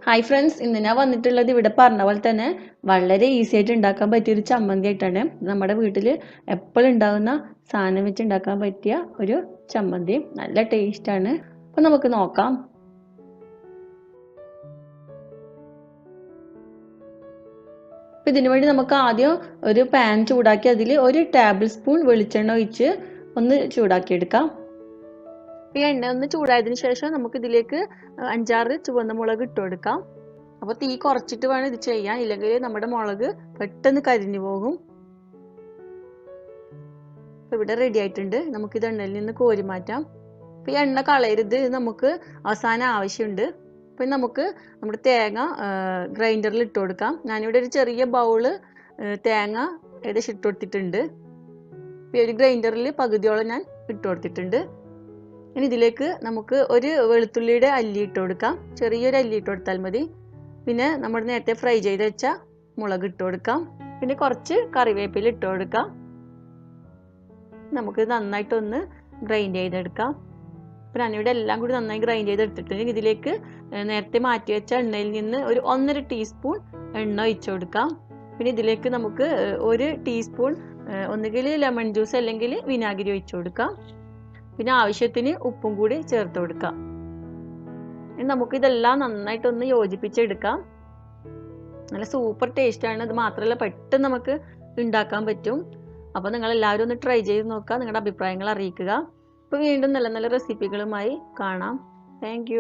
Hi friends, ഇന്ന് ഞാൻ വന്നിട്ടുള്ളത് ഇവിടെ പറഞ്ഞ പോലെ തന്നെ വളരെ ഈസി ആയിട്ട് ഉണ്ടാക്കാൻ പറ്റിയ ഒരു ചമ്മന്തി ആയിട്ടാണ്. നമ്മുടെ വീട്ടിൽ എപ്പോഴും ഉണ്ടാകുന്ന സാധനം വെച്ച് ഉണ്ടാക്കാൻ പറ്റിയ ഒരു ചമ്മന്തി. നല്ല ടേസ്റ്റാണ്. അപ്പം നമുക്ക് നോക്കാം. അപ്പം ഇതിനു വേണ്ടി നമുക്ക് ആദ്യം ഒരു പാൻ ചൂടാക്കി അതിൽ 1 ടേബിൾ സ്പൂൺ വെളിച്ചെണ്ണ ഒഴിച്ച് ഒന്ന് ചൂടാക്കിയെടുക്കാം. ഈ എണ്ണ ഒന്ന് ചൂടായതിനു ശേഷം നമുക്ക് ഇതിലേക്ക് 5-6 ചുവന്ന മുളക് ഇട്ട് കൊടുക്കാം. അപ്പോൾ തീ കുറച്ചിട്ട് വേണം ഇത് ചെയ്യാൻ, ഇല്ലെങ്കിൽ നമ്മുടെ മുളക് പെട്ടെന്ന് കരിഞ്ഞു പോകും. ഇവിടെ റെഡി ആയിട്ടുണ്ട്. നമുക്കിത് എണ്ണയിൽ നിന്ന് കോരി മാറ്റാം. അപ്പോൾ ഈ എണ്ണ കളയരുത്, നമുക്ക് അവസാനം ആവശ്യമുണ്ട്. അപ്പം നമുക്ക് നമ്മുടെ തേങ്ങ ഗ്രൈൻഡറിൽ ഇട്ട് കൊടുക്കാം. ഞാനിവിടെ ഒരു ചെറിയ ബൗള് തേങ്ങ ഏകദേശം ഇട്ട് കൊടുത്തിട്ടുണ്ട്. ഇപ്പോൾ ഒരു ഗ്രൈൻഡറിൽ പകുതിയോളം ഞാൻ ഇട്ട് കൊടുത്തിട്ടുണ്ട്. ഇനി ഇതിലേക്ക് നമുക്ക് ഒരു വെളുത്തുള്ളിയുടെ അല്ലി ഇട്ട് കൊടുക്കാം. ചെറിയൊരു അല്ലി ഇട്ട് കൊടുത്താൽ മതി. പിന്നെ നമ്മൾ നേരത്തെ ഫ്രൈ ചെയ്ത് വെച്ച മുളക് ഇട്ട് കൊടുക്കാം. പിന്നെ കുറച്ച് കറിവേപ്പില ഇട്ട് കൊടുക്കാം. നമുക്ക് നന്നായിട്ടൊന്ന് ഗ്രൈൻഡ് ചെയ്തെടുക്കാം. അപ്പം ഞാനിവിടെ എല്ലാം കൂടി നന്നായി ഗ്രൈൻഡ് ചെയ്തെടുത്തിട്ടുണ്ടെങ്കിൽ ഇതിലേക്ക് നേരത്തെ മാറ്റി വെച്ച എണ്ണയിൽ നിന്ന് ഒരു 1.5 ടീസ്പൂൺ എണ്ണ ഒഴിച്ചു കൊടുക്കാം. പിന്നെ ഇതിലേക്ക് നമുക്ക് 1 ടീസ്പൂൺ ഒന്നുകിൽ ലെമൺ ജ്യൂസ് അല്ലെങ്കിൽ വിനാഗിരി ഒഴിച്ചു കൊടുക്കാം. പിന്നെ ആവശ്യത്തിന് ഉപ്പും കൂടി ചേർത്ത് കൊടുക്കാം. നമുക്കിതെല്ലാം നന്നായിട്ടൊന്ന് യോജിപ്പിച്ചെടുക്കാം. നല്ല സൂപ്പർ ടേസ്റ്റാണ്. ഇത് മാത്രമല്ല പെട്ടെന്ന് നമുക്ക് ഉണ്ടാക്കാൻ പറ്റും. അപ്പോൾ നിങ്ങളെല്ലാവരും ഒന്ന് ട്രൈ ചെയ്ത് നോക്കുക. നിങ്ങളുടെ അഭിപ്രായങ്ങൾ അറിയിക്കുക. അപ്പോൾ വീണ്ടും നല്ല നല്ല റെസിപ്പികളുമായി കാണാം. താങ്ക്